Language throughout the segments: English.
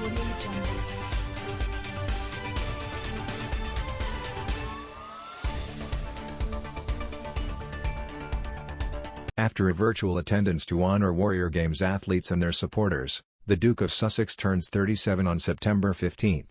JUGGLE. After a virtual attendance to honor Warrior Games athletes and their supporters, the Duke of Sussex turns 37 on September 15.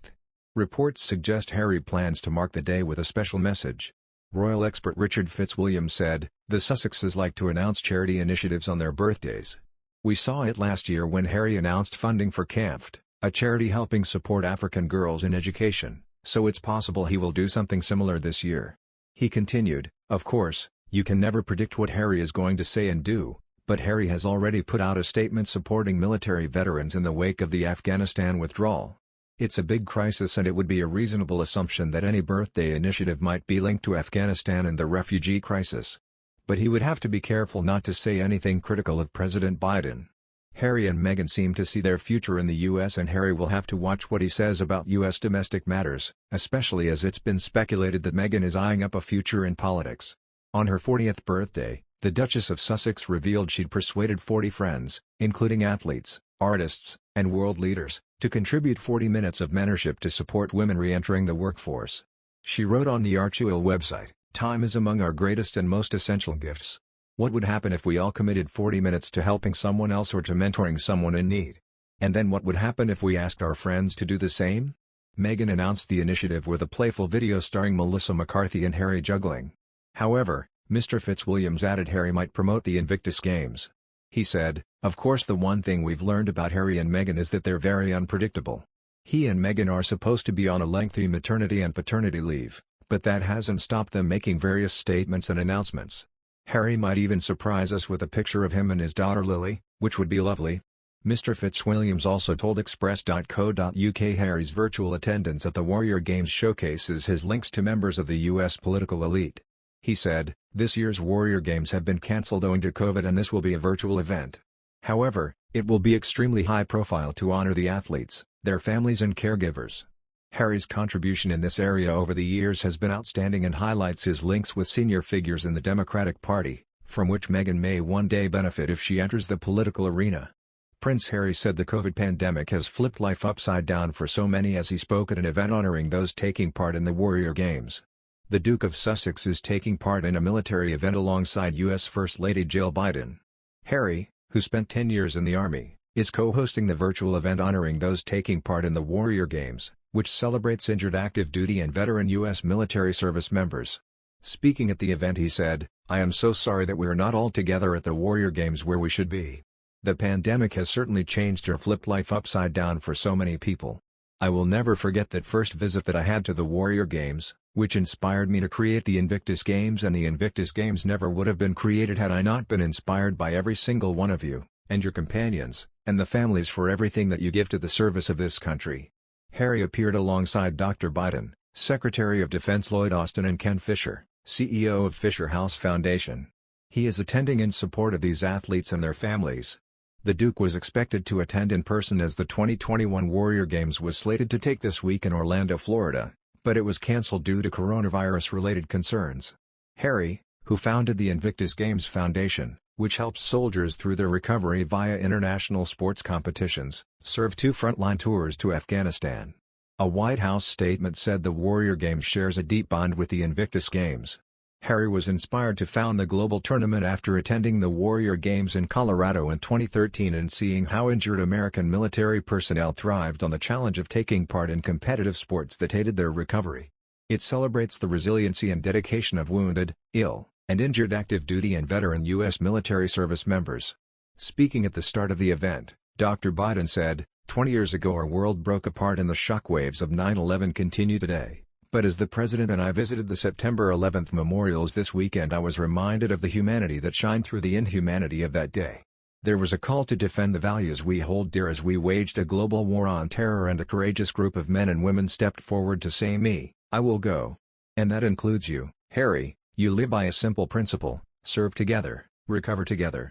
Reports suggest Harry plans to mark the day with a special message. Royal expert Richard Fitzwilliam said, "The Sussexes like to announce charity initiatives on their birthdays. We saw it last year when Harry announced funding for CAMFT, a charity helping support African girls in education, so it's possible he will do something similar this year." He continued, "Of course, you can never predict what Harry is going to say and do, but Harry has already put out a statement supporting military veterans in the wake of the Afghanistan withdrawal. It's a big crisis and it would be a reasonable assumption that any birthday initiative might be linked to Afghanistan and the refugee crisis. But he would have to be careful not to say anything critical of President Biden." Harry and Meghan seem to see their future in the US, and Harry will have to watch what he says about US domestic matters, especially as it's been speculated that Meghan is eyeing up a future in politics. On her 40th birthday, the Duchess of Sussex revealed she'd persuaded 40 friends, including athletes, artists, and world leaders, to contribute 40 minutes of mentorship to support women re-entering the workforce. She wrote on the Archie website, "Time is among our greatest and most essential gifts. What would happen if we all committed 40 minutes to helping someone else or to mentoring someone in need? And then what would happen if we asked our friends to do the same?" Meghan announced the initiative with a playful video starring Melissa McCarthy and Harry juggling. However, Mr. Fitzwilliams added Harry might promote the Invictus Games. He said, "Of course the one thing we've learned about Harry and Meghan is that they're very unpredictable. He and Meghan are supposed to be on a lengthy maternity and paternity leave, but that hasn't stopped them making various statements and announcements. Harry might even surprise us with a picture of him and his daughter Lily, which would be lovely." Mr. Fitzwilliams also told Express.co.uk Harry's virtual attendance at the Warrior Games showcases his links to members of the US political elite. He said, "This year's Warrior Games have been cancelled owing to COVID and this will be a virtual event. However, it will be extremely high profile to honor the athletes, their families and caregivers." Harry's contribution in this area over the years has been outstanding and highlights his links with senior figures in the Democratic Party, from which Meghan may one day benefit if she enters the political arena. Prince Harry said the COVID pandemic has flipped life upside down for so many as he spoke at an event honoring those taking part in the Warrior Games. The Duke of Sussex is taking part in a military event alongside US First Lady Jill Biden. Harry, who spent 10 years in the Army, is co-hosting the virtual event honoring those taking part in the Warrior Games, which celebrates injured active duty and veteran US military service members. Speaking at the event he said, "I am so sorry that we are not all together at the Warrior Games where we should be. The pandemic has certainly changed or flipped life upside down for so many people. I will never forget that first visit that I had to the Warrior Games, which inspired me to create the Invictus Games, and the Invictus Games never would have been created had I not been inspired by every single one of you, and your companions, and the families for everything that you give to the service of this country." Harry appeared alongside Dr. Biden, Secretary of Defense Lloyd Austin and Ken Fisher, CEO of Fisher House Foundation. He is attending in support of these athletes and their families. The Duke was expected to attend in person as the 2021 Warrior Games was slated to take this week in Orlando, Florida, but it was cancelled due to coronavirus-related concerns. Harry, who founded the Invictus Games Foundation, which helps soldiers through their recovery via international sports competitions, served 2 frontline tours to Afghanistan. A White House statement said the Warrior Games shares a deep bond with the Invictus Games. Harry was inspired to found the global tournament after attending the Warrior Games in Colorado in 2013 and seeing how injured American military personnel thrived on the challenge of taking part in competitive sports that aided their recovery. It celebrates the resiliency and dedication of wounded, ill, and injured active duty and veteran U.S. military service members. Speaking at the start of the event, Dr. Biden said, 20 years ago our world broke apart and the shockwaves of 9/11 continue today. But as the President and I visited the September 11th memorials this weekend, I was reminded of the humanity that shined through the inhumanity of that day. There was a call to defend the values we hold dear as we waged a global war on terror, and a courageous group of men and women stepped forward to say, I will go. And that includes you, Harry. You live by a simple principle: serve together, recover together.